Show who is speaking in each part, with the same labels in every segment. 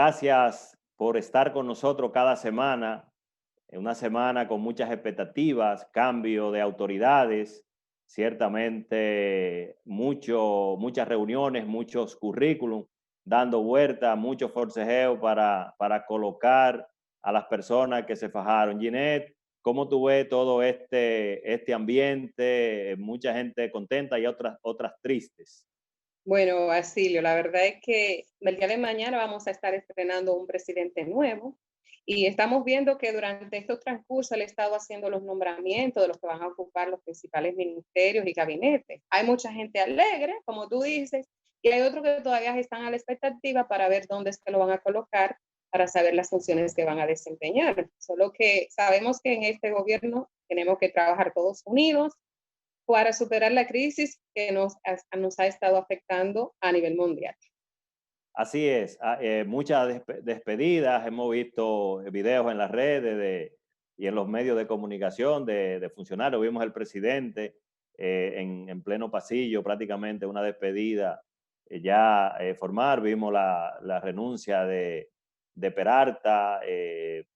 Speaker 1: Gracias por estar con nosotros cada semana, en una semana con muchas expectativas, cambio de autoridades, ciertamente muchas reuniones, muchos currículum, dando vuelta, mucho forcejeo para colocar a las personas que se fajaron. Ginette, ¿cómo tú ves todo este ambiente? Mucha gente contenta y otras tristes.
Speaker 2: Bueno, Basilio, la verdad es que el día de mañana vamos a estar estrenando un presidente nuevo y estamos viendo que durante estos transcurso él ha estado haciendo los nombramientos de los que van a ocupar los principales ministerios y gabinetes. Hay mucha gente alegre, como tú dices, y hay otros que todavía están a la expectativa para ver dónde es que lo van a colocar, para saber las funciones que van a desempeñar. Solo que sabemos que en este gobierno tenemos que trabajar todos unidos para superar la crisis que nos ha estado afectando a nivel mundial.
Speaker 1: Así es, muchas despedidas, hemos visto videos en las redes y en los medios de comunicación de funcionarios, vimos el presidente en pleno pasillo, prácticamente una despedida ya formal, vimos la renuncia de Peralta,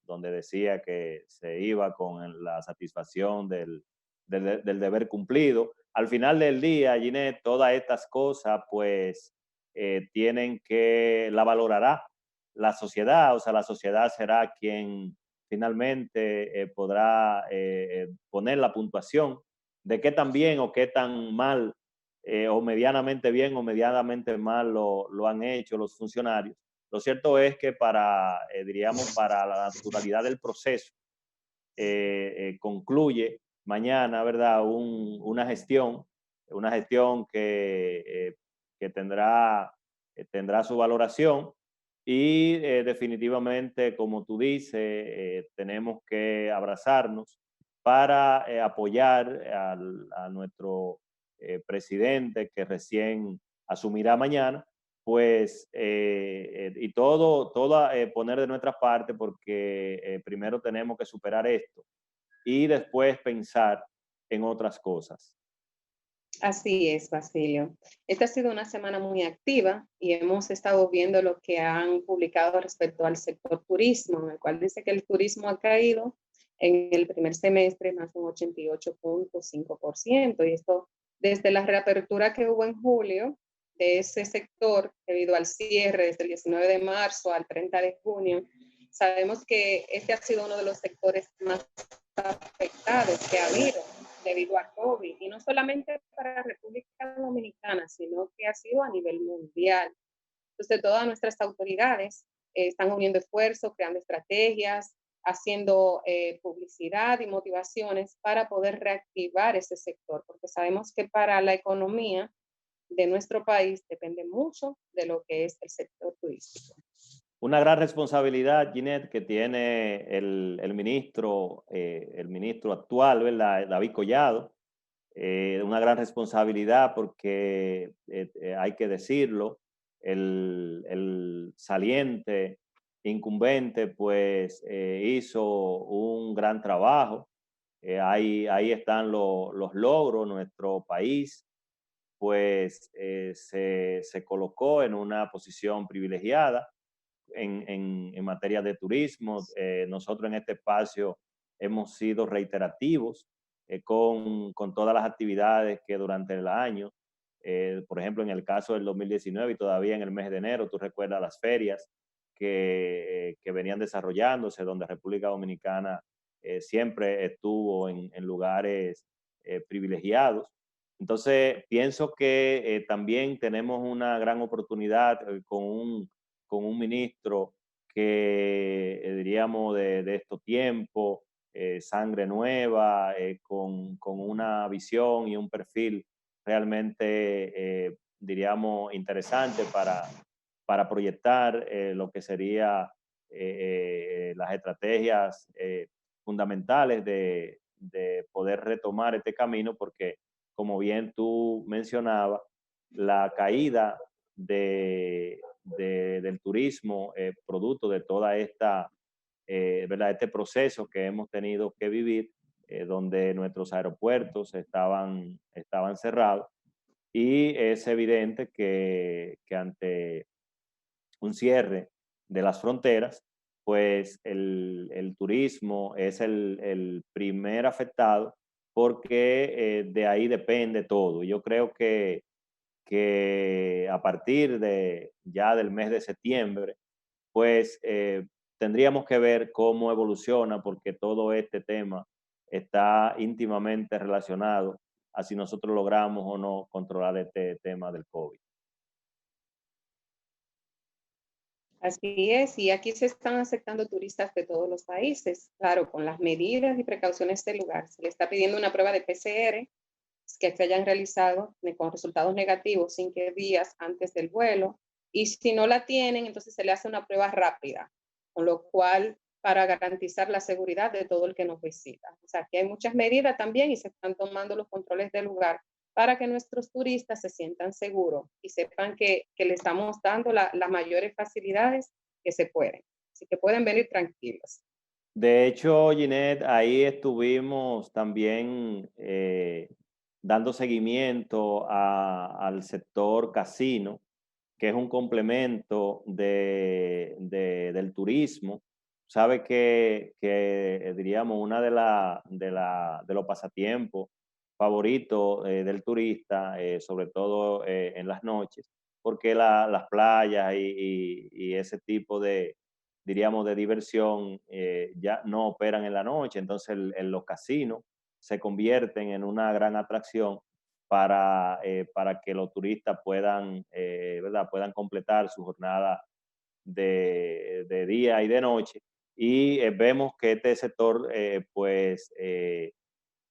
Speaker 1: donde decía que se iba con la satisfacción del deber cumplido. Al final del día, Ginette, todas estas cosas, pues tienen que, la valorará la sociedad, o sea, la sociedad será quien finalmente podrá poner la puntuación de qué tan bien o qué tan mal o medianamente bien o medianamente mal lo han hecho los funcionarios. Lo cierto es que diríamos, para la naturalidad del proceso, concluye mañana, ¿verdad? Una gestión que tendrá su valoración y definitivamente, como tú dices, tenemos que abrazarnos para apoyar a nuestro presidente que recién asumirá mañana, pues, y poner de nuestra parte porque primero tenemos que superar esto y después pensar en otras cosas.
Speaker 2: Así es, Basilio. Esta ha sido una semana muy activa y hemos estado viendo lo que han publicado respecto al sector turismo, en el cual dice que el turismo ha caído en el primer semestre más de un 88.5%. Y esto desde la reapertura que hubo en julio de ese sector, debido al cierre desde el 19 de marzo al 30 de junio. Sabemos que este ha sido uno de los sectores más afectados que ha habido debido a COVID, y no solamente para República Dominicana, sino que ha sido a nivel mundial. Entonces, todas nuestras autoridades están uniendo esfuerzos, creando estrategias, haciendo publicidad y motivaciones para poder reactivar ese sector, porque sabemos que para la economía de nuestro país depende mucho de lo que es el sector turístico.
Speaker 1: Una gran responsabilidad, Ginette, que tiene el ministro actual, ¿verdad? David Collado. Una gran responsabilidad porque hay que decirlo, el saliente incumbente pues hizo un gran trabajo. Ahí están los logros. Nuestro país pues se colocó en una posición privilegiada en materia de turismo. Nosotros en este espacio hemos sido reiterativos con todas las actividades que durante el año, por ejemplo, en el caso del 2019 y todavía en el mes de enero, tú recuerdas las ferias que venían desarrollándose, donde República Dominicana siempre estuvo en lugares privilegiados. Entonces, pienso que también tenemos una gran oportunidad con un ministro que diríamos de estos tiempos, sangre nueva, con una visión y un perfil realmente, diríamos, interesante para proyectar lo que sería las estrategias fundamentales de poder retomar este camino, porque como bien tú mencionabas, la caída del turismo, producto de toda esta, ¿verdad? Este proceso que hemos tenido que vivir, donde nuestros aeropuertos estaban cerrados y es evidente que ante un cierre de las fronteras, pues el turismo es el primer afectado porque de ahí depende todo. Yo creo que a partir de ya del mes de septiembre, pues tendríamos que ver cómo evoluciona porque todo este tema está íntimamente relacionado a si nosotros logramos o no controlar este tema del COVID.
Speaker 2: Así es, y aquí se están aceptando turistas de todos los países, claro, con las medidas y precauciones del lugar. Se le está pidiendo una prueba de PCR que se hayan realizado con resultados negativos 5 días antes del vuelo, y si no la tienen, entonces se le hace una prueba rápida, con lo cual para garantizar la seguridad de todo el que nos visita. O sea, que hay muchas medidas también y se están tomando los controles del lugar para que nuestros turistas se sientan seguros y sepan que le estamos dando las mayores facilidades que se pueden. Así que pueden venir tranquilos.
Speaker 1: De hecho, Ginette, ahí estuvimos también dando seguimiento al sector casino, que es un complemento del turismo. Sabe que diríamos, una de los pasatiempos favoritos del turista, sobre todo en las noches, porque las playas y ese tipo diríamos, de diversión ya no operan en la noche, entonces los casinos se convierten en una gran atracción para que los turistas puedan, ¿verdad? Puedan completar su jornada de día y de noche. Y vemos que este sector, pues,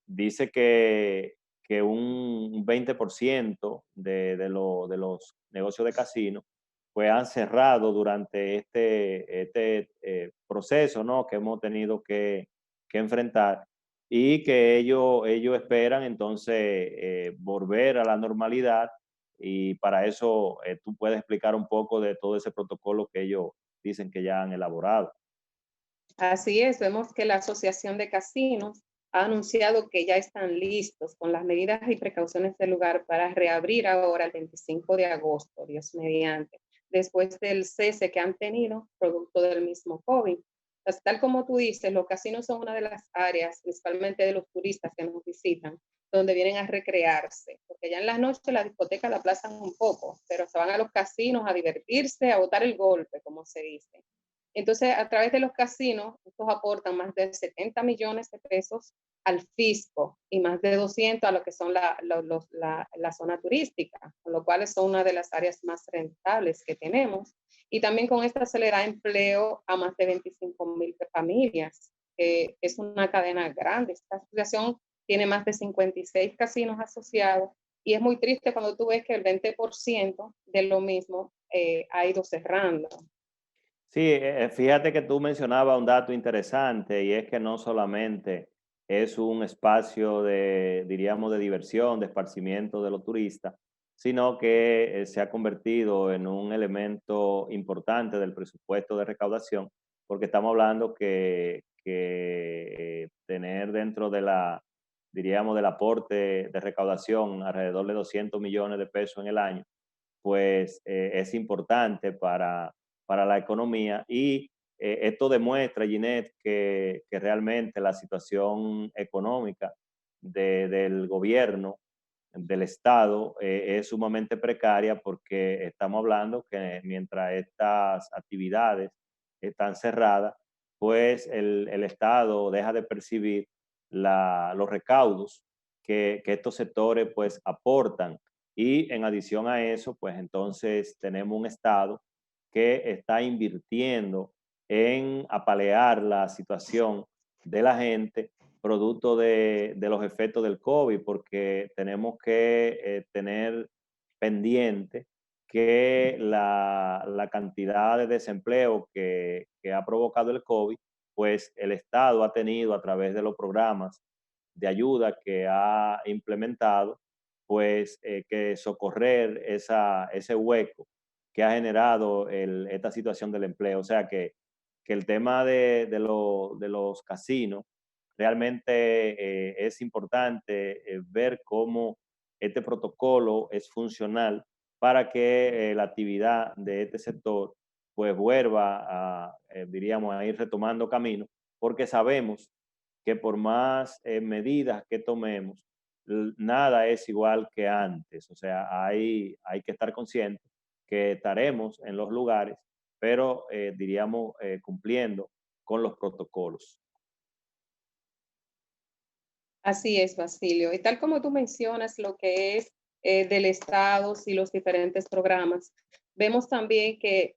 Speaker 1: dice que un 20% de los negocios de casino pues han cerrado durante este proceso, ¿no? Que hemos tenido que enfrentar y que ellos esperan entonces volver a la normalidad y para eso tú puedes explicar un poco de todo ese protocolo que ellos dicen que ya han elaborado.
Speaker 2: Así es, vemos que la Asociación de Casinos ha anunciado que ya están listos con las medidas y precauciones del lugar para reabrir ahora el 25 de agosto, Dios mediante, después del cese que han tenido producto del mismo COVID. Pues, tal como tú dices, los casinos son una de las áreas, principalmente de los turistas que nos visitan, donde vienen a recrearse, porque ya en las noches la discoteca la aplazan un poco, pero se van a los casinos a divertirse, a botar el golpe, como se dice. Entonces, a través de los casinos, estos aportan más de 70 millones de pesos al fisco y más de 200 a lo que son la zona turística, con lo cual son una de las áreas más rentables que tenemos. Y también con esta se le da empleo a más de 25,000 familias. Es una cadena grande. Esta asociación tiene más de 56 casinos asociados y es muy triste cuando tú ves que el 20% de lo mismo ha ido cerrando.
Speaker 1: Sí, fíjate que tú mencionabas un dato interesante y es que no solamente es un espacio de, diríamos, de diversión, de esparcimiento de los turistas, sino que se ha convertido en un elemento importante del presupuesto de recaudación, porque estamos hablando que tener dentro de diríamos, del aporte de recaudación alrededor de 200 millones de pesos en el año, pues es importante para la economía y esto demuestra, Ginette, que realmente la situación económica del gobierno, del Estado, es sumamente precaria porque estamos hablando que mientras estas actividades están cerradas, pues el Estado deja de percibir los recaudos que estos sectores pues aportan y en adición a eso, pues entonces tenemos un Estado que está invirtiendo en apalear la situación de la gente producto de los efectos del COVID, porque tenemos que tener pendiente que la cantidad de desempleo que ha provocado el COVID, pues el Estado ha tenido a través de los programas de ayuda que ha implementado, pues que socorrer ese hueco que ha generado esta situación del empleo. O sea que el tema de los casinos realmente es importante ver cómo este protocolo es funcional para que la actividad de este sector pues vuelva a, diríamos, a ir retomando camino, porque sabemos que por más medidas que tomemos, nada es igual que antes. O sea, hay que estar conscientes que estaremos en los lugares, pero diríamos cumpliendo con los protocolos.
Speaker 2: Así es, Basilio. Y tal como tú mencionas lo que es del Estado y los diferentes programas, vemos también que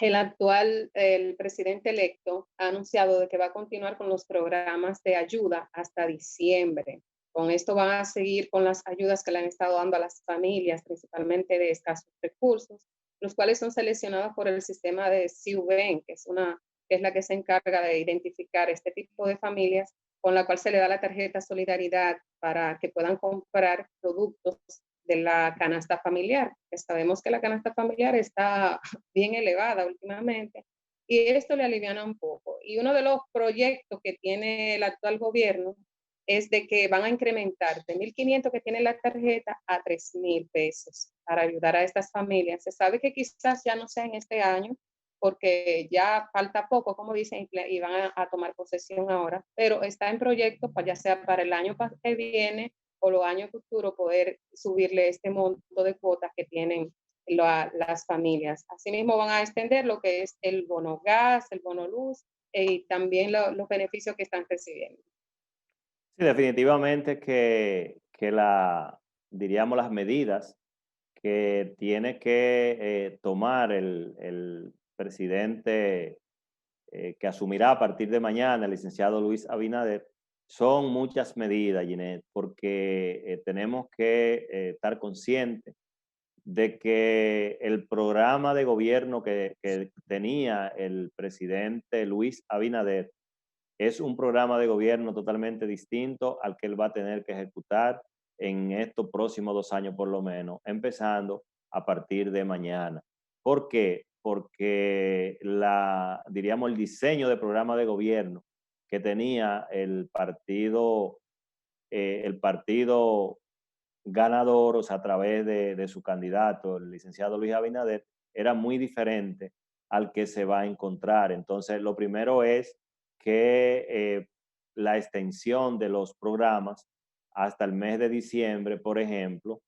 Speaker 2: el presidente electo ha anunciado de que va a continuar con los programas de ayuda hasta diciembre. Con esto van a seguir con las ayudas que le han estado dando a las familias, principalmente de escasos recursos, los cuales son seleccionados por el sistema de CIUBEN, que es la que se encarga de identificar este tipo de familias, con la cual se le da la tarjeta Solidaridad para que puedan comprar productos de la canasta familiar, que sabemos que la canasta familiar está bien elevada últimamente, y esto le aliviana un poco. Y uno de los proyectos que tiene el actual gobierno es de que van a incrementar de 1.500 que tiene la tarjeta a 3.000 pesos para ayudar a estas familias. Se sabe que quizás ya no sea en este año, porque ya falta poco, como dicen, y van a tomar posesión ahora, pero está en proyecto, ya sea para el año que viene o los años futuros, poder subirle este monto de cuotas que tienen las familias. Asimismo, van a extender lo que es el bono gas, el bono luz y también los beneficios que están recibiendo.
Speaker 1: Sí, definitivamente que diríamos, las medidas que tiene que tomar el presidente que asumirá a partir de mañana, el licenciado Luis Abinader, son muchas medidas, Ginette, porque tenemos que estar conscientes de que el programa de gobierno que tenía el presidente Luis Abinader es un programa de gobierno totalmente distinto al que él va a tener que ejecutar en estos próximos 2 años por lo menos, empezando a partir de mañana. ¿Por qué? Porque diríamos, el diseño de programa de gobierno que tenía el partido ganador, o sea, a través de su candidato, el licenciado Luis Abinader, era muy diferente al que se va a encontrar. Entonces, lo primero es que la extensión de los programas hasta el mes de diciembre, por ejemplo,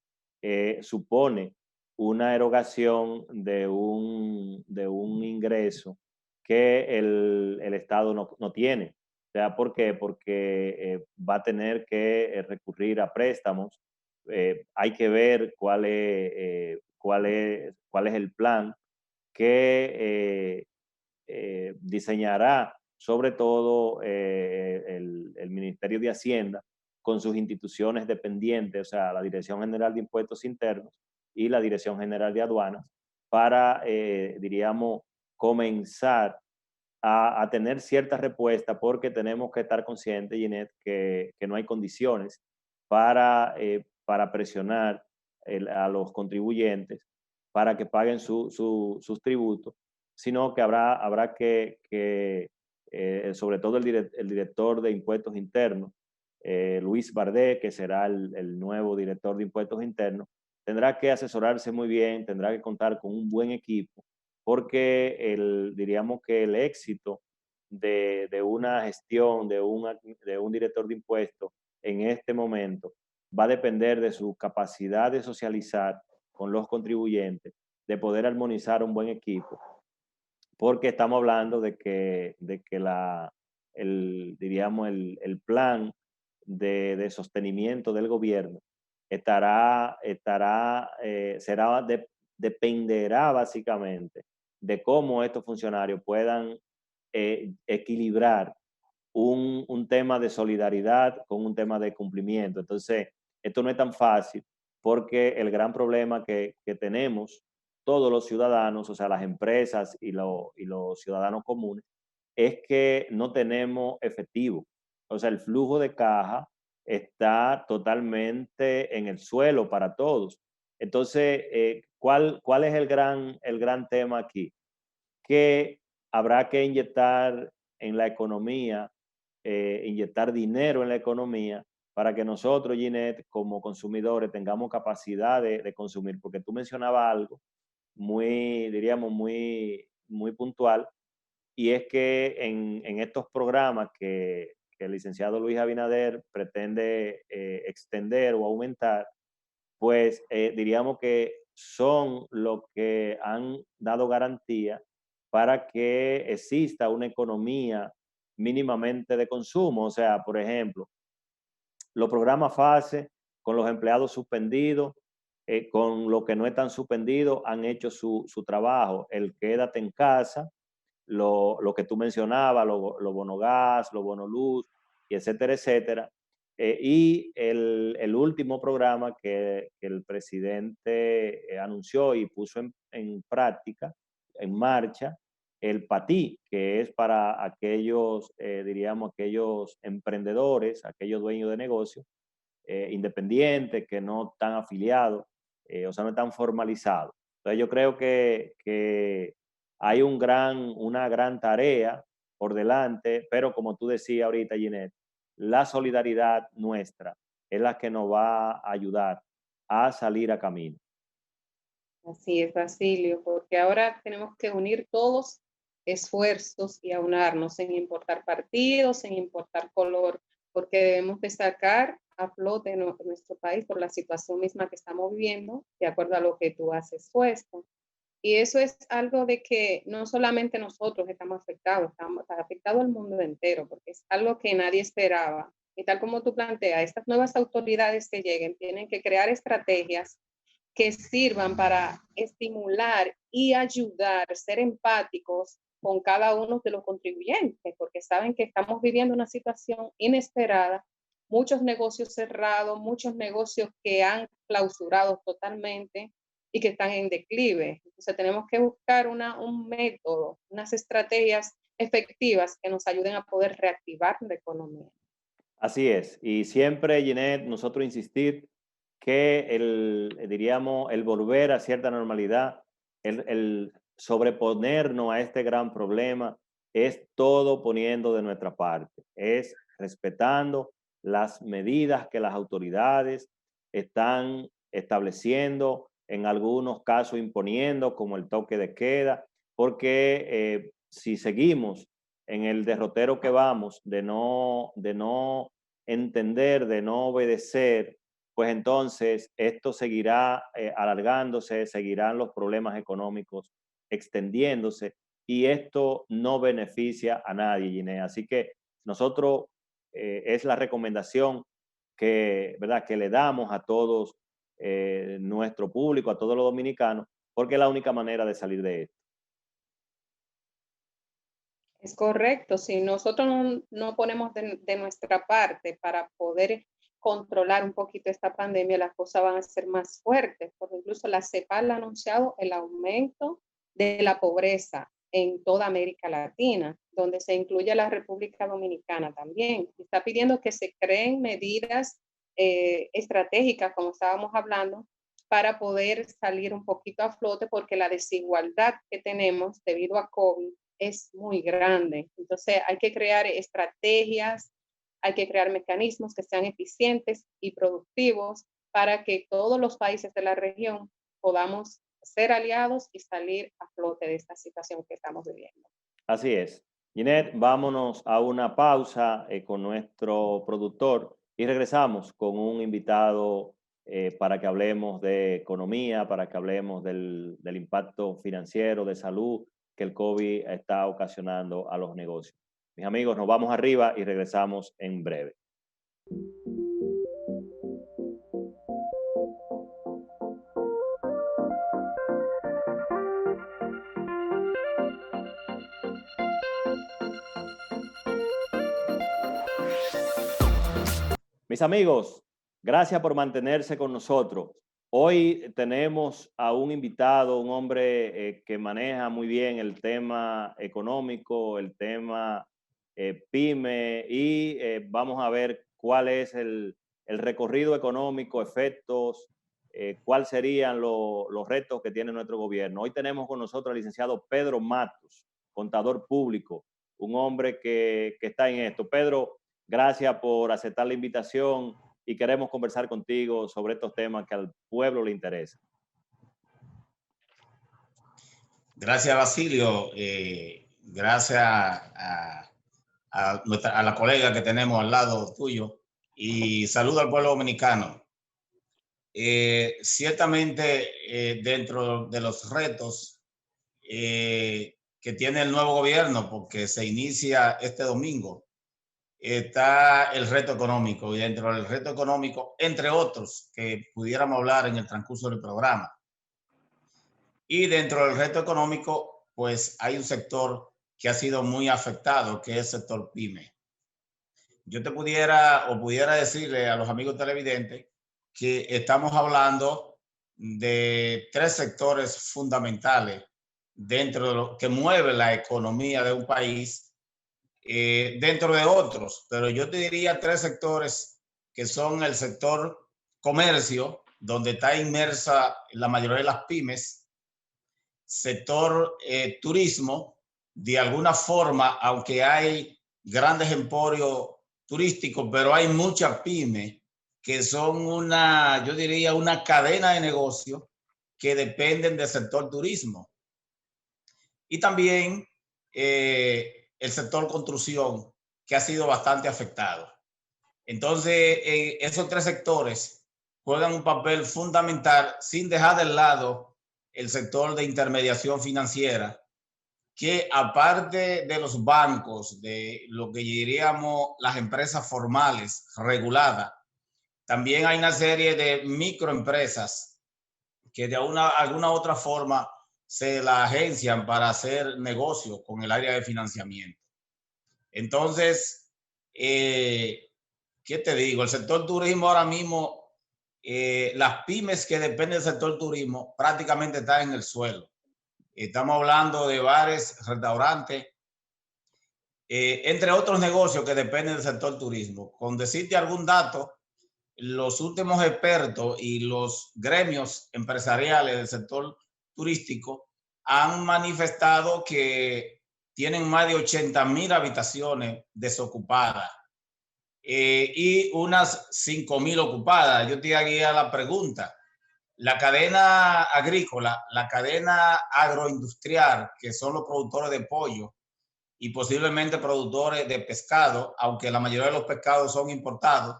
Speaker 1: supone una erogación de un ingreso que el Estado no tiene. O sea, ¿por qué? Porque va a tener que recurrir a préstamos. Hay que ver cuál es el plan que diseñará sobre todo el Ministerio de Hacienda con sus instituciones dependientes, o sea, la Dirección General de Impuestos Internos y la Dirección General de Aduanas, para, diríamos, comenzar a tener cierta respuesta, porque tenemos que estar conscientes, Ginette, que no hay condiciones para presionar a los contribuyentes para que paguen sus tributos, sino que habrá sobre todo el director de impuestos internos, Luis Bardet, que será el nuevo director de impuestos internos, tendrá que asesorarse muy bien, tendrá que contar con un buen equipo, porque diríamos que el éxito de una gestión, de un director de impuestos en este momento va a depender de su capacidad de socializar con los contribuyentes, de poder armonizar un buen equipo, porque estamos hablando de que diríamos, el plan de sostenimiento del gobierno dependerá básicamente de cómo estos funcionarios puedan equilibrar un tema de solidaridad con un tema de cumplimiento. Entonces, esto no es tan fácil, porque el gran problema que tenemos todos los ciudadanos, o sea, las empresas y los ciudadanos comunes, es que no tenemos efectivo. O sea, el flujo de caja está totalmente en el suelo para todos. Entonces, ¿cuál es el gran tema aquí? Que habrá que inyectar en la economía, inyectar dinero en la economía para que nosotros, Ginette, como consumidores, tengamos capacidad de consumir. Porque tú mencionabas algo diríamos, muy muy puntual, y es que en estos programas que el licenciado Luis Abinader pretende extender o aumentar, pues diríamos que son los que han dado garantía para que exista una economía mínimamente de consumo. O sea, por ejemplo, los programas FASE con los empleados suspendidos, con los que no están suspendidos, han hecho su trabajo. El quédate en casa, lo que tú mencionabas, los bonos gas, los bonos luz, y etcétera, etcétera. Y el último programa que el presidente anunció y puso en práctica, en marcha, el PATI, que es para aquellos, diríamos, aquellos emprendedores, aquellos dueños de negocios independientes que no están afiliados, o sea, no están formalizados. Entonces yo creo que hay una gran tarea por delante, pero como tú decías ahorita, Ginette, la solidaridad nuestra es la que nos va a ayudar a salir a camino.
Speaker 2: Así es, Basilio, porque ahora tenemos que unir todos esfuerzos y aunarnos sin importar partidos, sin importar color, porque debemos de sacar a flote nuestro país por la situación misma que estamos viviendo, de acuerdo a lo que tú has expuesto. Y eso es algo de que no solamente nosotros estamos afectados, está afectado el mundo entero, porque es algo que nadie esperaba. Y tal como tú planteas, estas nuevas autoridades que lleguen tienen que crear estrategias que sirvan para estimular y ayudar, ser empáticos con cada uno de los contribuyentes, porque saben que estamos viviendo una situación inesperada, muchos negocios cerrados, muchos negocios que han clausurado totalmente y que están en declive. Entonces tenemos que buscar un método, unas estrategias efectivas que nos ayuden a poder reactivar la economía.
Speaker 1: Así es. Y siempre, Ginette, nosotros insistir que diríamos, el volver a cierta normalidad, el sobreponernos a este gran problema, es todo poniendo de nuestra parte, es respetando las medidas que las autoridades están estableciendo, en algunos casos imponiendo, como el toque de queda, porque si seguimos en el derrotero que vamos de no entender, de no obedecer, pues entonces esto seguirá alargándose, seguirán los problemas económicos extendiéndose y esto no beneficia a nadie, Ginés. Así que nosotros es la recomendación ¿verdad? Que le damos a todos nuestro público, a todos los dominicanos, porque es la única manera de salir de esto.
Speaker 2: Es correcto, si nosotros no ponemos de nuestra parte para poder controlar un poquito esta pandemia, las cosas van a ser más fuertes, porque incluso la CEPAL ha anunciado el aumento de la pobreza en toda América Latina, donde se incluye la República Dominicana también. Está pidiendo que se creen medidas estratégicas, como estábamos hablando, para poder salir un poquito a flote, porque la desigualdad que tenemos debido a COVID es muy grande. Entonces hay que crear estrategias, hay que crear mecanismos que sean eficientes y productivos para que todos los países de la región podamos ser aliados y salir a flote de esta situación que estamos viviendo.
Speaker 1: Así es. Ginette, vámonos a una pausa con nuestro productor y regresamos con un invitado para que hablemos de economía, para que hablemos del impacto financiero, de salud que el COVID está ocasionando a los negocios. Mis amigos, nos vamos arriba y regresamos en breve. Mis amigos, gracias por mantenerse con nosotros. Hoy tenemos a un invitado, un hombre que maneja muy bien el tema económico, el tema pyme y vamos a ver cuál es el recorrido económico, efectos, cuáles serían los retos que tiene nuestro gobierno. Hoy tenemos con nosotros al licenciado Pedro Matos, contador público, un hombre que está en esto. Pedro, gracias por aceptar la invitación y queremos conversar contigo sobre estos temas que al pueblo le interesan.
Speaker 3: Gracias, Basilio. Gracias a la colega que tenemos al lado tuyo. Y saludo al pueblo dominicano. Ciertamente, dentro de los retos que tiene el nuevo gobierno, porque se inicia este domingo, está el reto económico. Y dentro del reto económico, entre otros, que pudiéramos hablar en el transcurso del programa. Y dentro del reto económico, pues hay un sector que ha sido muy afectado, que es el sector PYME. Yo te pudiera decirle a los amigos televidentes que estamos hablando de tres sectores fundamentales dentro de lo que mueve la economía de un país, dentro de otros, pero yo te diría tres sectores que son el sector comercio, donde está inmersa la mayoría de las pymes, sector turismo, de alguna forma, aunque hay grandes emporios turísticos, pero hay muchas pymes que son yo diría, una cadena de negocio que dependen del sector turismo. Y también el sector construcción, que ha sido bastante afectado. Entonces, esos tres sectores juegan un papel fundamental sin dejar de lado el sector de intermediación financiera, que aparte de los bancos, de lo que diríamos las empresas formales reguladas, también hay una serie de microempresas que de alguna otra forma se la agencian para hacer negocios con el área de financiamiento. Entonces, ¿qué te digo? El sector turismo ahora mismo, las pymes que dependen del sector turismo prácticamente están en el suelo. Estamos hablando de bares, restaurantes, entre otros negocios que dependen del sector turismo. Con decirte algún dato, los últimos expertos y los gremios empresariales del sector turístico han manifestado que tienen más de 80,000 habitaciones desocupadas y unas 5,000 ocupadas. Yo te haría la pregunta. La cadena agrícola, la cadena agroindustrial, que son los productores de pollo y posiblemente productores de pescado, aunque la mayoría de los pescados son importados,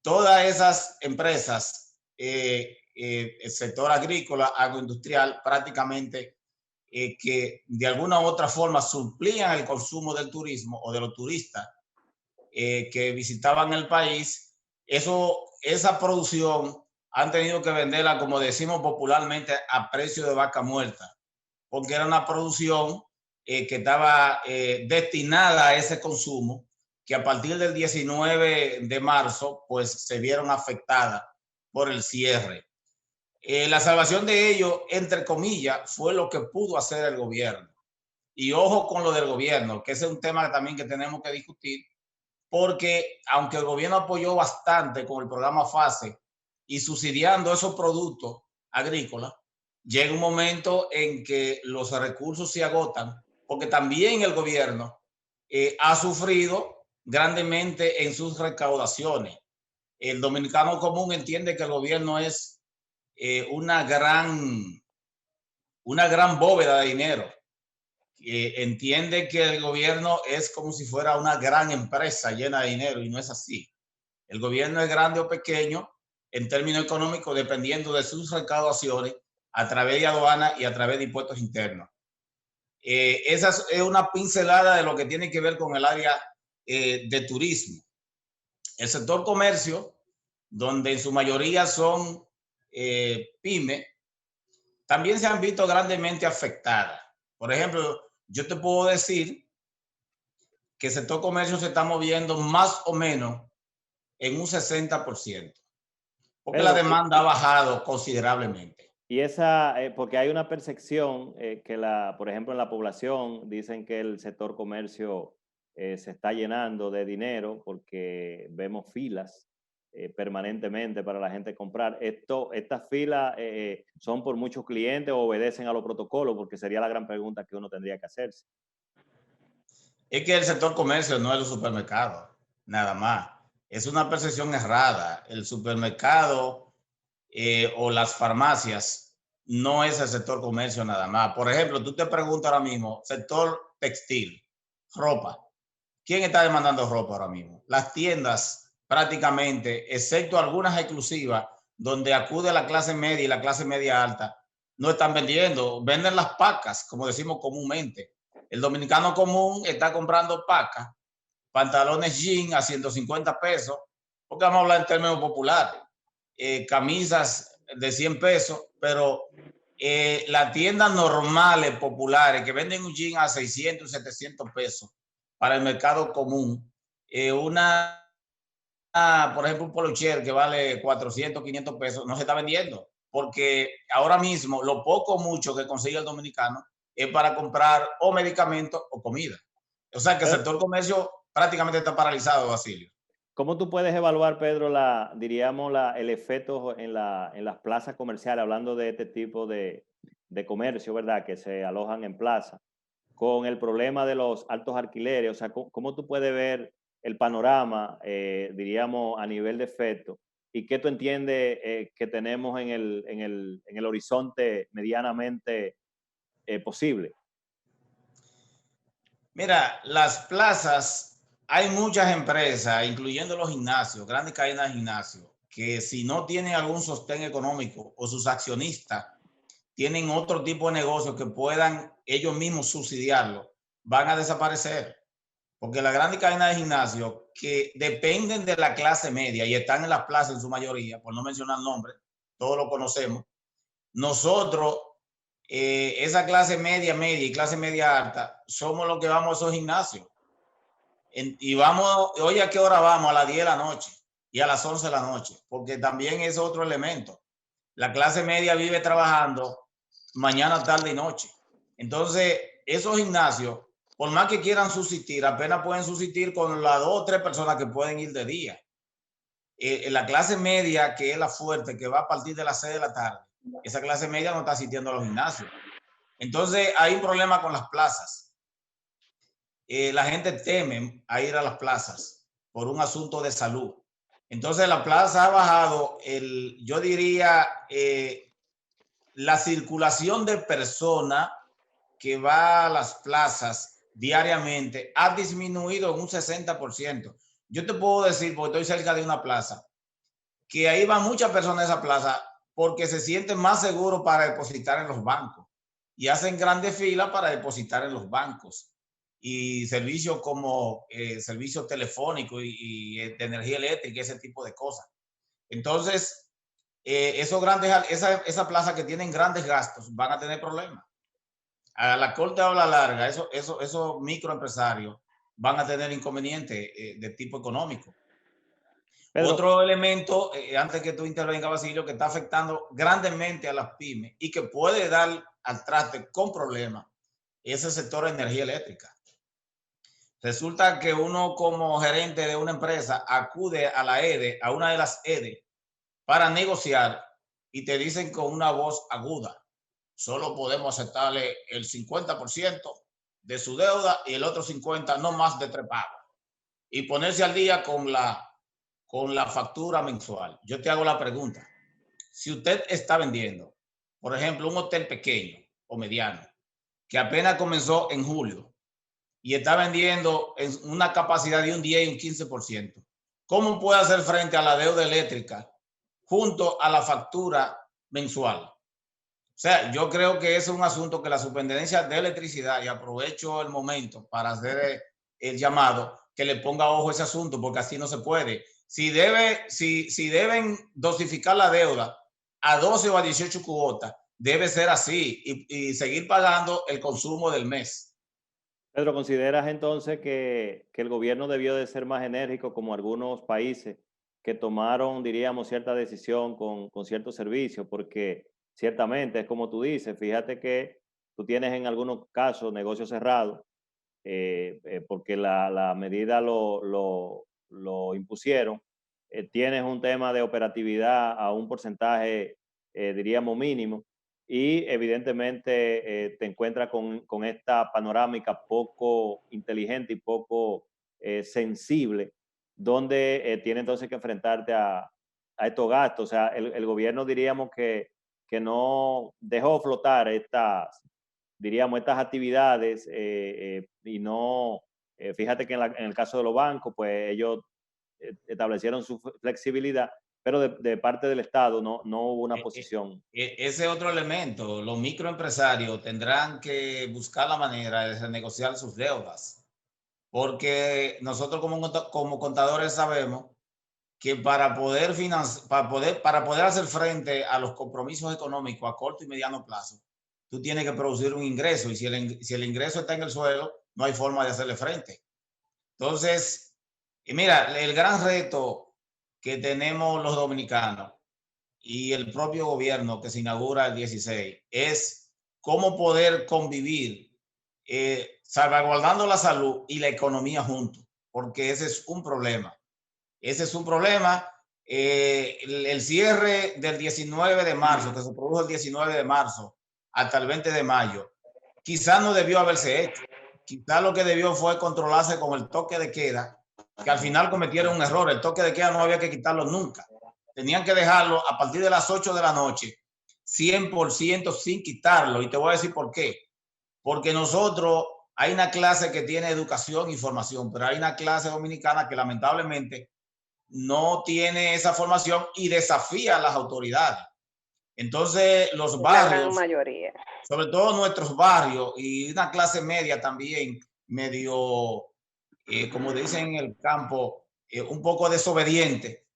Speaker 3: todas esas empresas, el sector agrícola, agroindustrial, prácticamente que de alguna u otra forma suplían el consumo del turismo o de los turistas que visitaban el país, esa producción han tenido que venderla, como decimos popularmente, a precio de vaca muerta, porque era una producción que estaba destinada a ese consumo, que a partir del 19 de marzo, pues se vieron afectadas por el cierre. La salvación de ellos, entre comillas, fue lo que pudo hacer el gobierno. Y ojo con lo del gobierno, que ese es un tema también que tenemos que discutir, porque aunque el gobierno apoyó bastante con el programa FASE y subsidiando esos productos agrícolas, llega un momento en que los recursos se agotan, porque también el gobierno ha sufrido grandemente en sus recaudaciones. El dominicano común entiende que el gobierno es una gran bóveda de dinero. Entiende que el gobierno es como si fuera una gran empresa llena de dinero, y no es así. El gobierno es grande o pequeño en términos económicos dependiendo de sus recaudaciones a través de aduanas y a través de impuestos internos. Esa es una pincelada de lo que tiene que ver con el área de turismo. El sector comercio, donde en su mayoría son pymes, también se han visto grandemente afectadas. Por ejemplo, yo te puedo decir que el sector comercio se está moviendo más o menos en un 60%, porque la demanda ha bajado considerablemente.
Speaker 1: Y porque hay una percepción que por ejemplo, en la población dicen que el sector comercio se está llenando de dinero porque vemos filas permanentemente para la gente comprar. ¿Estas filas son por muchos clientes o obedecen a los protocolos? Porque sería la gran pregunta que uno tendría que hacerse.
Speaker 3: Es que el sector comercio no es el supermercado, nada más. Es una percepción errada. El supermercado o las farmacias no es el sector comercio nada más. Por ejemplo, tú te preguntas ahora mismo, sector textil, ropa. ¿Quién está demandando ropa ahora mismo? Las tiendas prácticamente, excepto algunas exclusivas, donde acude la clase media y la clase media alta, no están vendiendo, venden las pacas, como decimos comúnmente. El dominicano común está comprando pacas, pantalones jean a 150 pesos, porque vamos a hablar en términos populares, camisas de 100 pesos, pero las tiendas normales, populares, que venden un jean a 600, 700 pesos para el mercado común, por ejemplo, un polocher que vale 400, 500 pesos, no se está vendiendo, porque ahora mismo lo poco o mucho que consigue el dominicano es para comprar o medicamentos o comida. O sea que el sector comercio prácticamente está paralizado, Basilio.
Speaker 1: ¿Cómo tú puedes evaluar, Pedro, diríamos, el efecto en las plazas comerciales, hablando de este tipo de comercio, ¿verdad? Que se alojan en plaza, con el problema de los altos alquileres? O sea, ¿cómo tú puedes ver el panorama, diríamos, a nivel de efecto? ¿Y qué tú entiendes que tenemos en el horizonte medianamente posible?
Speaker 3: Mira, las plazas, hay muchas empresas, incluyendo los gimnasios, grandes cadenas de gimnasios, que si no tienen algún sostén económico o sus accionistas tienen otro tipo de negocio que puedan ellos mismos subsidiarlo, van a desaparecer. Porque las grandes cadenas de gimnasios que dependen de la clase media y están en las plazas en su mayoría, por no mencionar nombres, todos lo conocemos, nosotros, esa clase media, media y clase media alta, somos los que vamos a esos gimnasios. Y vamos, oye, ¿a qué hora vamos? A las 10 de la noche y a las 11 de la noche, porque también es otro elemento. La clase media vive trabajando mañana, tarde y noche. Entonces, esos gimnasios, por más que quieran subsistir, apenas pueden subsistir con las 2 o 3 personas que pueden ir de día. La clase media, que es la fuerte, que va a partir de las 6 de la tarde, esa clase media no está asistiendo a los gimnasios. Entonces, hay un problema con las plazas. La gente teme a ir a las plazas por un asunto de salud. Entonces, la plaza ha bajado, yo diría, la circulación de personas que va a las plazas diariamente ha disminuido en un 60%. Yo te puedo decir, porque estoy cerca de una plaza, que ahí van muchas personas a esa plaza porque se sienten más seguros para depositar en los bancos y hacen grandes filas para depositar en los bancos y servicios como servicios telefónicos y de energía eléctrica y ese tipo de cosas. Entonces, esa plaza que tienen grandes gastos van a tener problemas. A la corta o la larga, esos microempresarios van a tener inconvenientes de tipo económico.
Speaker 1: Pedro,
Speaker 3: Otro elemento, antes que tú intervengas, Basilio, que está afectando grandemente a las pymes y que puede dar al traste con problemas, es el sector de energía eléctrica. Resulta que uno como gerente de una empresa acude a la EDE, a una de las EDE, para negociar y te dicen con una voz aguda, solo podemos aceptarle el 50% de su deuda y el otro 50% no más de 3 pagos. Y ponerse al día con la factura mensual. Yo te hago la pregunta. Si usted está vendiendo, por ejemplo, un hotel pequeño o mediano, que apenas comenzó en julio y está vendiendo en una capacidad de un 10 y un 15%, ¿cómo puede hacer frente a la deuda eléctrica junto a la factura mensual? O sea, yo creo que es un asunto que la Superintendencia de Electricidad, y aprovecho el momento para hacer el llamado, que le ponga ojo a ese asunto, porque así no se puede. Si deben dosificar la deuda a 12 o a 18 cuotas, debe ser así y seguir pagando el consumo del mes.
Speaker 1: Pedro, ¿consideras entonces que el gobierno debió de ser más enérgico como algunos países que tomaron, diríamos, cierta decisión con ciertos servicios? Porque ciertamente es como tú dices, fíjate que tú tienes en algunos casos negocios cerrados porque la medida lo impusieron. Tienes un tema de operatividad a un porcentaje, diríamos, mínimo y evidentemente te encuentras con esta panorámica poco inteligente y poco sensible, donde tiene entonces que enfrentarte a estos gastos. O sea, el gobierno diríamos que que no dejó flotar estas, diríamos, estas actividades y no, fíjate que en el caso de los bancos, pues ellos establecieron su flexibilidad, pero de parte del Estado no hubo una posición.
Speaker 3: Ese otro elemento, los microempresarios tendrán que buscar la manera de renegociar sus deudas, porque nosotros como contadores sabemos que para poder hacer frente a los compromisos económicos a corto y mediano plazo, tú tienes que producir un ingreso, y si el ingreso está en el suelo, no hay forma de hacerle frente. Entonces, mira, el gran reto que tenemos los dominicanos y el propio gobierno que se inaugura el 16 es cómo poder convivir salvaguardando la salud y la economía juntos, porque ese es un problema. Ese es un problema. El cierre del 19 de marzo, que se produjo el 19 de marzo hasta el 20 de mayo, quizás no debió haberse hecho. Quizás lo que debió fue controlarse con el toque de queda, que al final cometieron un error. El toque de queda no había que quitarlo nunca. Tenían que dejarlo a partir de las 8 de la noche, 100% sin quitarlo. Y te voy a decir por qué. Porque nosotros, hay una clase que tiene educación y formación, pero hay una clase dominicana que lamentablemente no tiene esa formación y desafía a las autoridades. Entonces, los barrios, la gran
Speaker 2: mayoría,
Speaker 3: sobre todo nuestros barrios y una clase media también, medio, como dicen en el campo, un poco desobediente,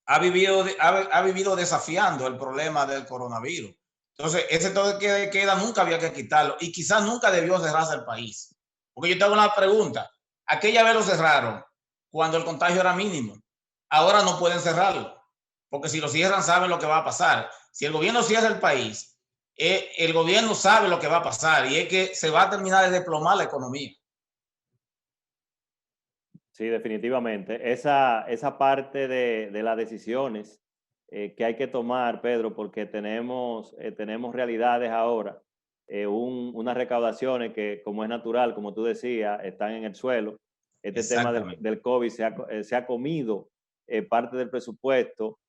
Speaker 3: ha vivido desafiando el problema del coronavirus. Entonces, ese toque de queda nunca había que quitarlo y quizás nunca debió cerrarse el país. Porque yo te hago una pregunta. Aquella vez lo cerraron cuando el contagio era mínimo. Ahora no pueden cerrarlo, porque si lo cierran saben lo que va a pasar. Si el gobierno cierra el país, el gobierno sabe lo que va a pasar y es que se va a terminar de desplomar la economía.
Speaker 1: Sí, definitivamente. Esa parte de las decisiones que hay que tomar, Pedro, porque tenemos realidades ahora, unas recaudaciones que, como es natural, como tú decías, están en el suelo. Este tema del COVID se ha comido parte del presupuesto.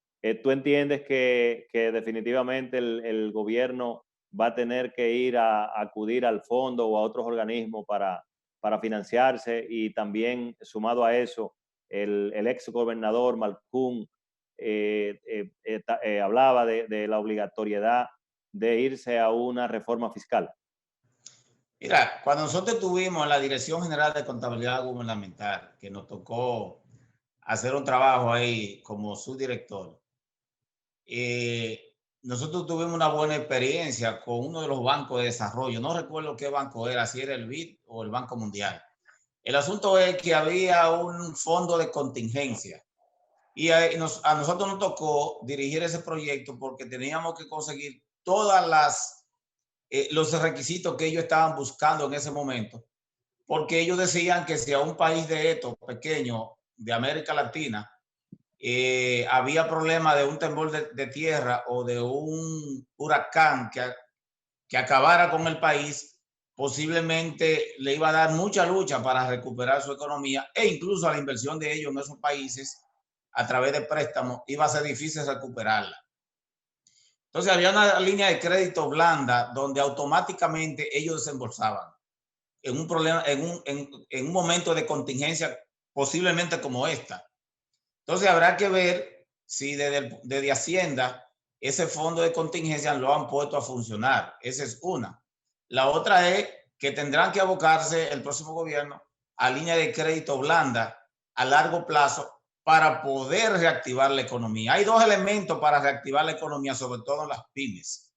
Speaker 1: ¿Tú entiendes que definitivamente el gobierno va a tener que ir a acudir al fondo o a otros organismos para financiarse? Y también, sumado a eso, el ex gobernador Malcún hablaba de la obligatoriedad de irse a una reforma fiscal.
Speaker 3: Mira, cuando nosotros tuvimos la Dirección General de Contabilidad Gubernamental, que nos tocó hacer un trabajo ahí como subdirector, nosotros tuvimos una buena experiencia con uno de los bancos de desarrollo. No recuerdo qué banco era, si era el BID o el Banco Mundial. El asunto es que había un fondo de contingencia y a nosotros nos tocó dirigir ese proyecto porque teníamos que conseguir todas los requisitos que ellos estaban buscando en ese momento, porque ellos decían que si a un país de estos pequeño de América Latina había problema de un temblor de tierra o de un huracán que acabara con el país, posiblemente le iba a dar mucha lucha para recuperar su economía e incluso a la inversión de ellos en esos países a través de préstamos iba a ser difícil recuperarla. Entonces había una línea de crédito blanda donde automáticamente ellos desembolsaban en un problema, en un momento de contingencia posiblemente como esta. Entonces habrá que ver si desde Hacienda ese fondo de contingencia lo han puesto a funcionar. Esa es una. La otra es que tendrán que abocarse el próximo gobierno a línea de crédito blanda a largo plazo para poder reactivar la economía. Hay dos elementos para reactivar la economía, sobre todo en las pymes.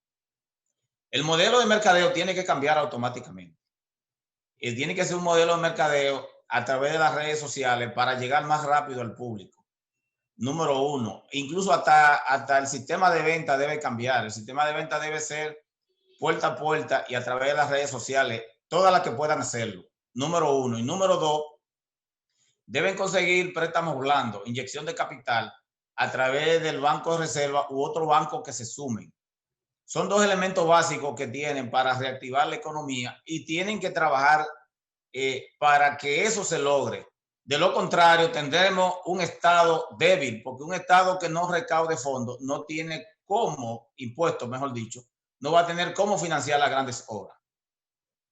Speaker 3: El modelo de mercadeo tiene que cambiar automáticamente. Y tiene que ser un modelo de mercadeo a través de las redes sociales para llegar más rápido al público. Número uno. Incluso hasta el sistema de venta debe cambiar. El sistema de venta debe ser puerta a puerta y a través de las redes sociales, todas las que puedan hacerlo. Número uno. Y número dos, deben conseguir préstamos blandos, inyección de capital a través del Banco de Reserva u otro banco que se sumen. Son dos elementos básicos que tienen para reactivar la economía y tienen que trabajar para que eso se logre. De lo contrario, tendremos un Estado débil, porque un Estado que no recaude fondos no tiene impuestos, mejor dicho, no va a tener cómo financiar las grandes obras.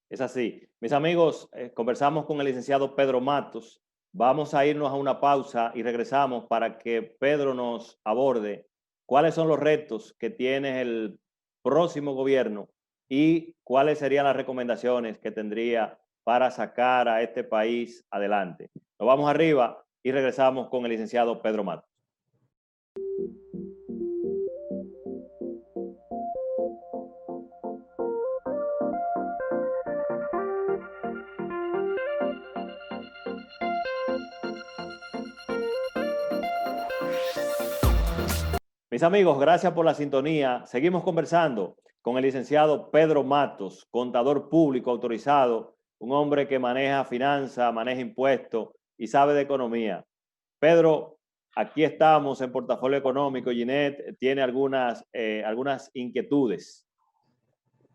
Speaker 1: Es así. Mis amigos, conversamos con el licenciado Pedro Matos. Vamos a irnos a una pausa y regresamos para que Pedro nos aborde cuáles son los retos que tiene el próximo gobierno y cuáles serían las recomendaciones que tendría para sacar a este país adelante. Nos vamos arriba y regresamos con el licenciado Pedro Matos. Mis amigos, gracias por la sintonía. Seguimos conversando con el licenciado Pedro Matos, contador público autorizado, un hombre que maneja finanzas, maneja impuestos y sabe de economía. Pedro, aquí estamos en Portafolio Económico. Ginette tiene algunas inquietudes.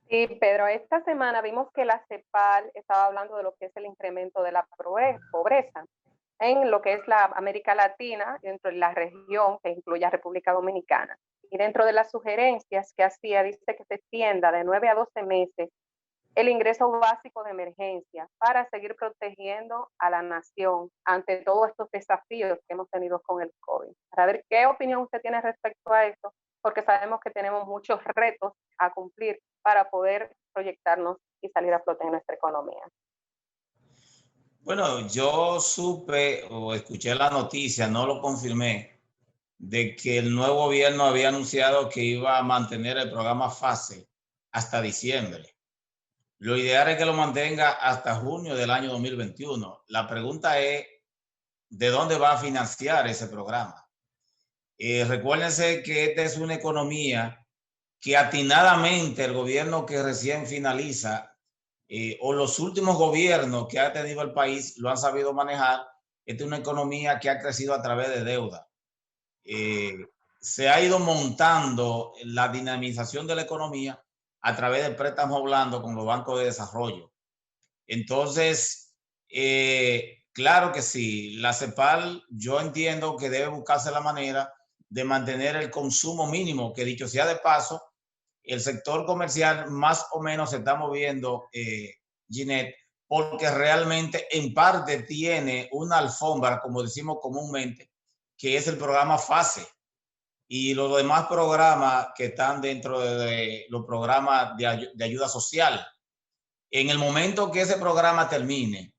Speaker 2: Sí, Pedro, esta semana vimos que la CEPAL estaba hablando de lo que es el incremento de la pobreza en lo que es la América Latina, dentro de la región que incluye a República Dominicana. Y dentro de las sugerencias que hacía, dice que se extienda de 9 a 12 meses el ingreso básico de emergencia para seguir protegiendo a la nación ante todos estos desafíos que hemos tenido con el COVID. Para ver qué opinión usted tiene respecto a esto, porque sabemos que tenemos muchos retos a cumplir para poder proyectarnos y salir a flote en nuestra economía.
Speaker 3: Bueno, yo supe o escuché la noticia, no lo confirmé, de que el nuevo gobierno había anunciado que iba a mantener el programa FASE hasta diciembre. Lo ideal es que lo mantenga hasta junio del año 2021. La pregunta es, ¿de dónde va a financiar ese programa? Recuérdense que esta es una economía que atinadamente el gobierno que recién finaliza o los últimos gobiernos que ha tenido el país lo han sabido manejar. Esta es una economía que ha crecido a través de deuda. Se ha ido montando la dinamización de la economía a través de préstamos blandos con los bancos de desarrollo. Entonces, claro que sí, la CEPAL yo entiendo que debe buscarse la manera de mantener el consumo mínimo, que dicho sea de paso, el sector comercial más o menos se está moviendo, Ginette, porque realmente en parte tiene una alfombra, como decimos comúnmente, que es el programa FASE. Y los demás programas que están dentro de los programas de ayuda social. En el momento que ese programa termine,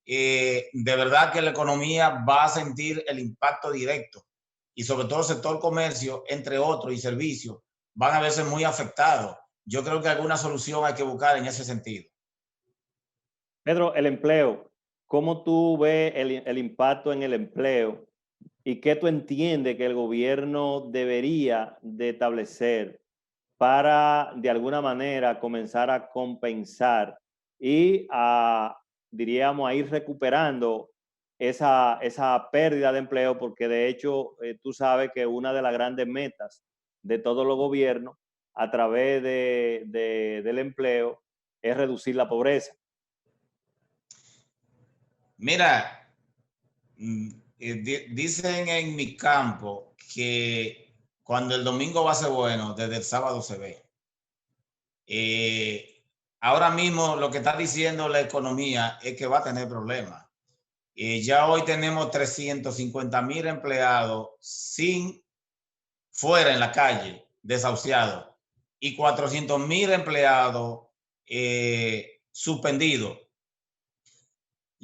Speaker 3: de verdad que la economía va a sentir el impacto directo y sobre todo el sector comercio, entre otros, y servicios, van a verse muy afectados. Yo creo que alguna solución hay que buscar en ese sentido.
Speaker 1: Pedro, el empleo, ¿cómo tú ves el impacto en el empleo y qué tú entiendes que el gobierno debería de establecer para, de alguna manera, comenzar a compensar y diríamos, a ir recuperando esa pérdida de empleo? Porque de hecho, tú sabes que una de las grandes metas de todos los gobiernos a través del empleo es reducir la pobreza.
Speaker 3: Mira, dicen en mi campo que cuando el domingo va a ser bueno, desde el sábado se ve. Ahora mismo lo que está diciendo la economía es que va a tener problemas. Ya hoy tenemos 350,000 empleados fuera en la calle, desahuciados, y 400,000 empleados suspendidos.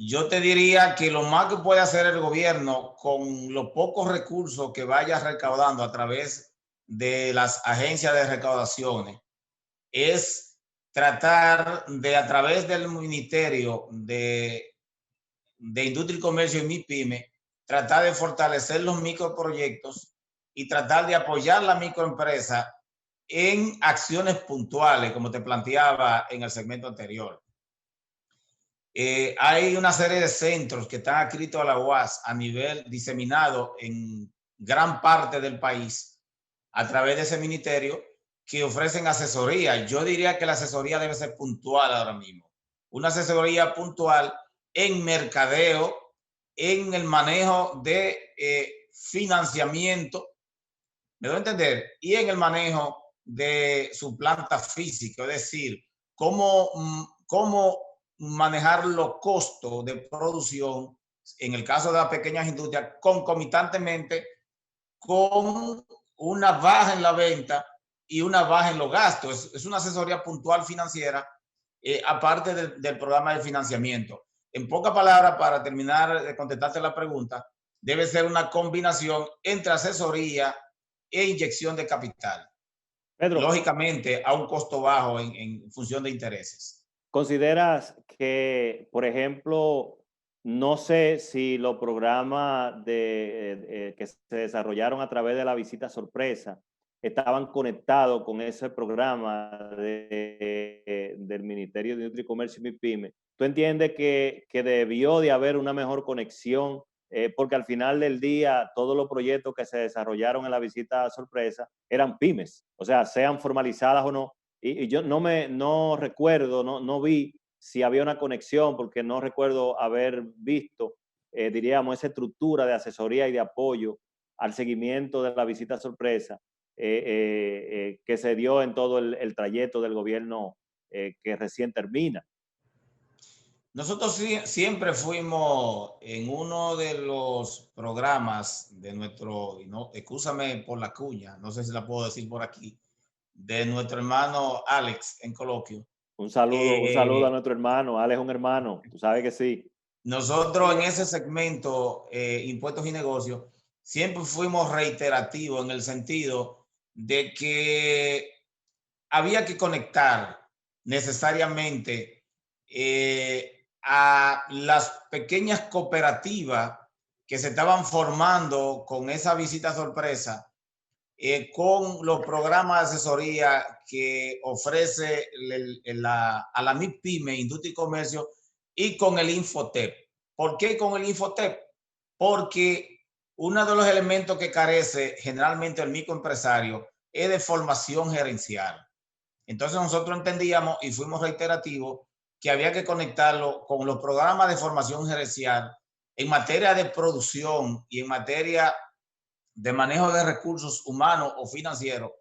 Speaker 3: Yo te diría que lo más que puede hacer el gobierno con los pocos recursos que vaya recaudando a través de las agencias de recaudaciones es tratar de, a través del Ministerio de Industria y Comercio y MIPYME, tratar de fortalecer los microproyectos y tratar de apoyar la microempresa en acciones puntuales, como te planteaba en el segmento anterior. Hay una serie de centros que están adscritos a la UAS a nivel diseminado en gran parte del país a través de ese ministerio que ofrecen asesoría. Yo diría que la asesoría debe ser puntual ahora mismo. Una asesoría puntual en mercadeo, en el manejo de financiamiento me doy a entender, y en el manejo de su planta física, es decir, cómo manejar los costos de producción, en el caso de las pequeñas industrias, concomitantemente con una baja en la venta y una baja en los gastos. Es una asesoría puntual financiera, aparte del programa de financiamiento. En pocas palabras, para terminar de contestarte la pregunta, debe ser una combinación entre asesoría e inyección de capital.
Speaker 1: Pedro,
Speaker 3: Lógicamente, a un costo bajo en función de intereses.
Speaker 1: ¿consideras que, por ejemplo, no sé si los programas que se desarrollaron a través de la visita sorpresa estaban conectados con ese programa del Ministerio de Industria y Comercio y MIPYME? ¿Tú entiendes que debió de haber una mejor conexión? Porque al final del día todos los proyectos que se desarrollaron en la visita sorpresa eran pymes, o sea, sean formalizadas o no. Y yo no recuerdo, no vi si había una conexión, porque no recuerdo haber visto, diríamos, esa estructura de asesoría y de apoyo al seguimiento de la visita sorpresa que se dio en todo el trayecto del gobierno que recién termina.
Speaker 3: Nosotros siempre fuimos en uno de los programas de nuestro, no, excúsame por la cuña, no sé si la puedo decir por aquí, de nuestro hermano Alex en coloquio.
Speaker 1: Un saludo a nuestro hermano. Alex es un hermano, tú sabes que sí.
Speaker 3: Nosotros en ese segmento, impuestos y negocios, siempre fuimos reiterativos en el sentido de que había que conectar necesariamente a las pequeñas cooperativas que se estaban formando con esa visita sorpresa, con los programas de asesoría que ofrece a la MIPYME, Industria y Comercio, y con el Infotep. ¿Por qué con el Infotep? Porque uno de los elementos que carece generalmente el microempresario es de formación gerencial. Entonces nosotros entendíamos y fuimos reiterativos que había que conectarlo con los programas de formación gerencial en materia de producción y en materia de manejo de recursos humanos o financieros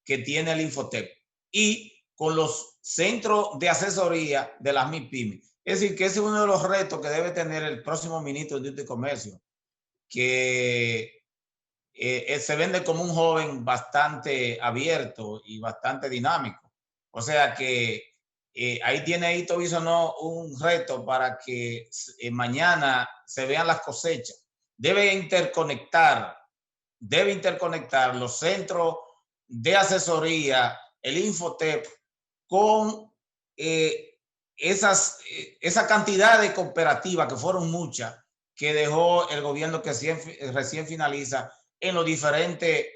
Speaker 3: que tiene el Infotep, y con los centros de asesoría de las MIPYME. Es decir, que ese es uno de los retos que debe tener el próximo ministro de Industria y Comercio, que se vende como un joven bastante abierto y bastante dinámico. O sea que ahí tiene Ito Bisonó un reto para que mañana se vean las cosechas. Debe interconectar los centros de asesoría, el Infotep, con esa cantidad de cooperativas, que fueron muchas, que dejó el gobierno que recién finaliza en los diferentes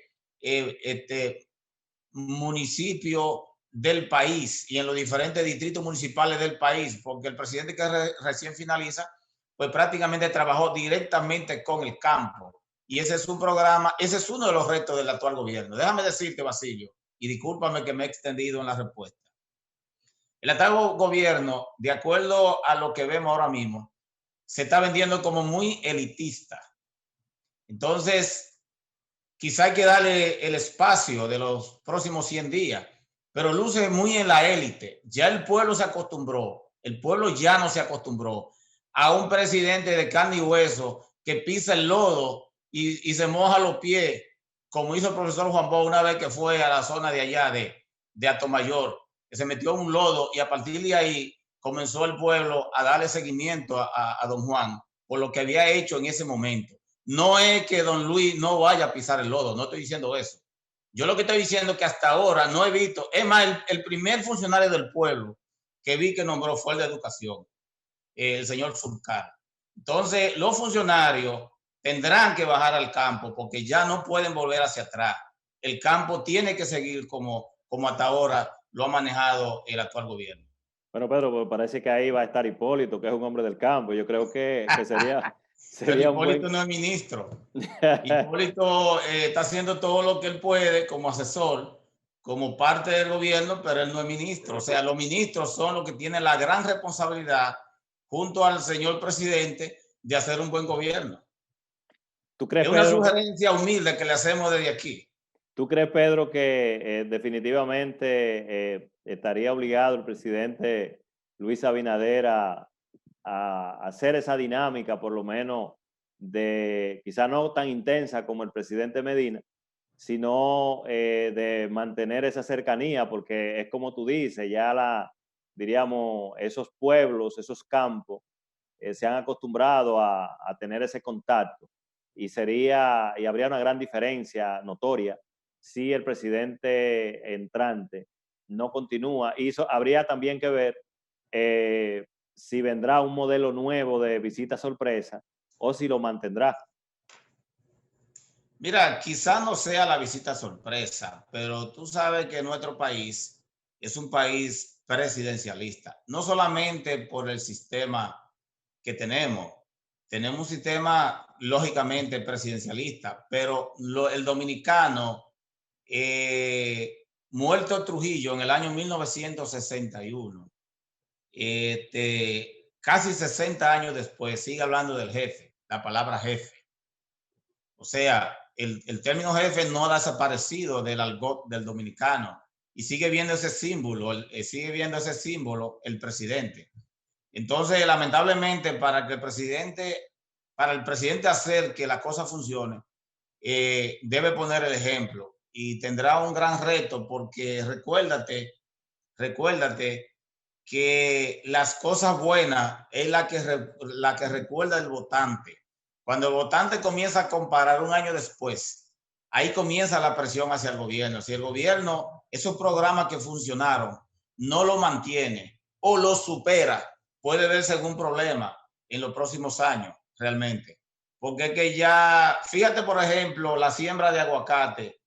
Speaker 3: municipios del país y en los diferentes distritos municipales del país, porque el presidente que recién finaliza, pues prácticamente trabajó directamente con el campo. Y ese es un programa, ese es uno de los retos del actual gobierno. Déjame decirte, Basilio, y discúlpame que me he extendido en la respuesta. El actual gobierno, de acuerdo a lo que vemos ahora mismo, se está vendiendo como muy elitista. Entonces, quizá hay que darle el espacio de los próximos 100 días, pero luce muy en la élite. Ya el pueblo se acostumbró, el pueblo ya no se acostumbró a un presidente de carne y hueso que pisa el lodo y se moja los pies, como hizo el profesor Juan Bo una vez que fue a la zona de allá de Atomayor, que se metió en un lodo, y a partir de ahí comenzó el pueblo a darle seguimiento a don Juan por lo que había hecho en ese momento. No es que don Luis no vaya a pisar el lodo, no estoy diciendo eso. Yo lo que estoy diciendo es que hasta ahora no he visto, es más, el primer funcionario del pueblo que vi que nombró fue el de educación, el señor Fulcar. Entonces, los funcionarios tendrán que bajar al campo porque ya no pueden volver hacia atrás. El campo tiene que seguir como hasta ahora lo ha manejado el actual gobierno.
Speaker 1: Bueno, Pedro, pues parece que ahí va a estar Hipólito, que es un hombre del campo. Yo creo que sería
Speaker 3: Pero
Speaker 1: un
Speaker 3: Hipólito
Speaker 1: buen...
Speaker 3: no es ministro. Hipólito está haciendo todo lo que él puede como asesor, como parte del gobierno, pero él no es ministro. O sea, los ministros son los que tienen la gran responsabilidad, junto al señor presidente, de hacer un buen gobierno.
Speaker 1: ¿Tú crees,
Speaker 3: Es una
Speaker 1: Pedro?
Speaker 3: sugerencia humilde que le hacemos desde aquí.
Speaker 1: ¿Tú crees, Pedro, que definitivamente estaría obligado el presidente Luis Abinader a hacer esa dinámica, por lo menos, de quizá no tan intensa como el presidente Medina, sino de mantener esa cercanía? Porque es como tú dices, ya diríamos, esos pueblos, esos campos, se han acostumbrado a tener ese contacto y habría una gran diferencia notoria si el presidente entrante no continúa. Y eso habría también que ver si vendrá un modelo nuevo de visita sorpresa o si lo mantendrá.
Speaker 3: Mira, quizá no sea la visita sorpresa, pero tú sabes que nuestro país es un país presidencialista, no solamente por el sistema que tenemos un sistema lógicamente presidencialista, pero el dominicano, muerto Trujillo en el año 1961, casi 60 años después, sigue hablando del jefe, la palabra jefe. O sea, el término jefe no ha desaparecido del argot del dominicano y sigue viendo ese símbolo, el presidente. Entonces, lamentablemente, para el presidente hacer que la cosa funcione, debe poner el ejemplo y tendrá un gran reto porque recuérdate que las cosas buenas es la que recuerda el votante. Cuando el votante comienza a comparar un año después, ahí comienza la presión hacia el gobierno. Si el gobierno, esos programas que funcionaron, no lo mantiene o lo supera, puede verse algún problema en los próximos años, realmente. Porque es que ya, fíjate, por ejemplo, la siembra de aguacate,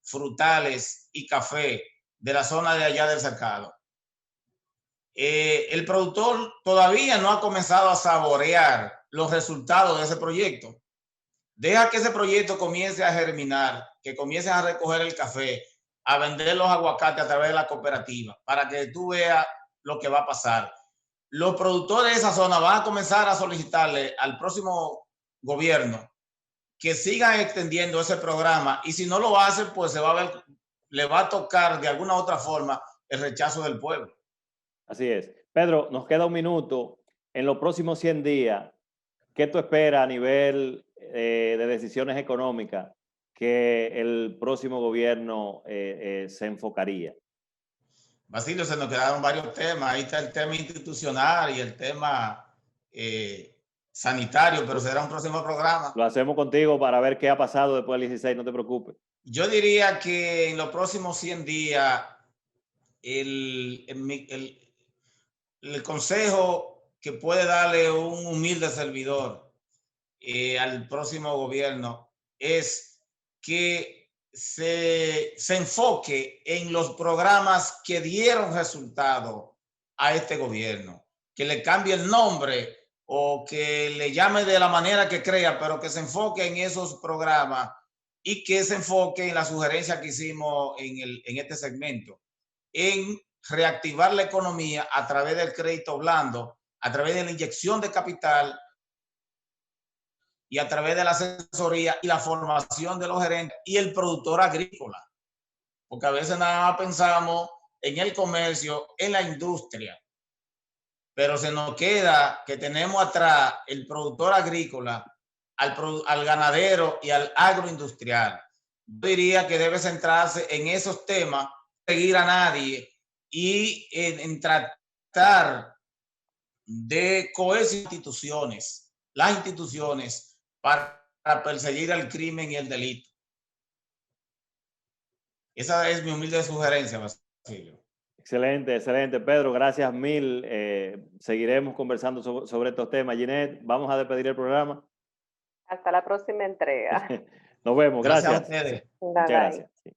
Speaker 3: frutales y café de la zona de allá del Cercado. El productor todavía no ha comenzado a saborear los resultados de ese proyecto. Deja que ese proyecto comience a germinar, que comiencen a recoger el café, a vender los aguacates a través de la cooperativa, para que tú veas lo que va a pasar. Los productores de esa zona van a comenzar a solicitarle al próximo gobierno que sigan extendiendo ese programa y si no lo hacen, pues le va a tocar de alguna otra forma el rechazo del pueblo.
Speaker 1: Así es. Pedro, nos queda un minuto. En los próximos 100 días, ¿qué tú esperas a nivel de decisiones económicas que el próximo gobierno se enfocaría?
Speaker 3: Basilio, se nos quedaron varios temas. Ahí está el tema institucional y el tema sanitario, pero será un próximo programa.
Speaker 1: Lo hacemos contigo para ver qué ha pasado después del 16, no te preocupes.
Speaker 3: Yo diría que en los próximos 100 días el consejo que puede darle un humilde servidor al próximo gobierno es que se enfoque en los programas que dieron resultado a este gobierno, que le cambie el nombre o que le llame de la manera que crea, pero que se enfoque en esos programas y que se enfoque en la sugerencia que hicimos en este segmento, en reactivar la economía a través del crédito blando, a través de la inyección de capital y a través de la asesoría y la formación de los gerentes y el productor agrícola. Porque a veces nada más pensamos en el comercio, en la industria, pero se nos queda que tenemos atrás el productor agrícola, al ganadero y al agroindustrial. Yo diría que debe centrarse en esos temas, seguir a nadie y en tratar de cohesión las instituciones para perseguir el crimen y el delito. Esa es mi humilde sugerencia, Basilio.
Speaker 1: Excelente, excelente. Pedro, gracias mil. Seguiremos conversando sobre estos temas. Ginette, vamos a despedir el programa.
Speaker 2: Hasta la próxima entrega.
Speaker 1: Nos vemos,
Speaker 3: Gracias
Speaker 1: gracias.
Speaker 3: a ustedes.
Speaker 1: Muchas gracias. Sí.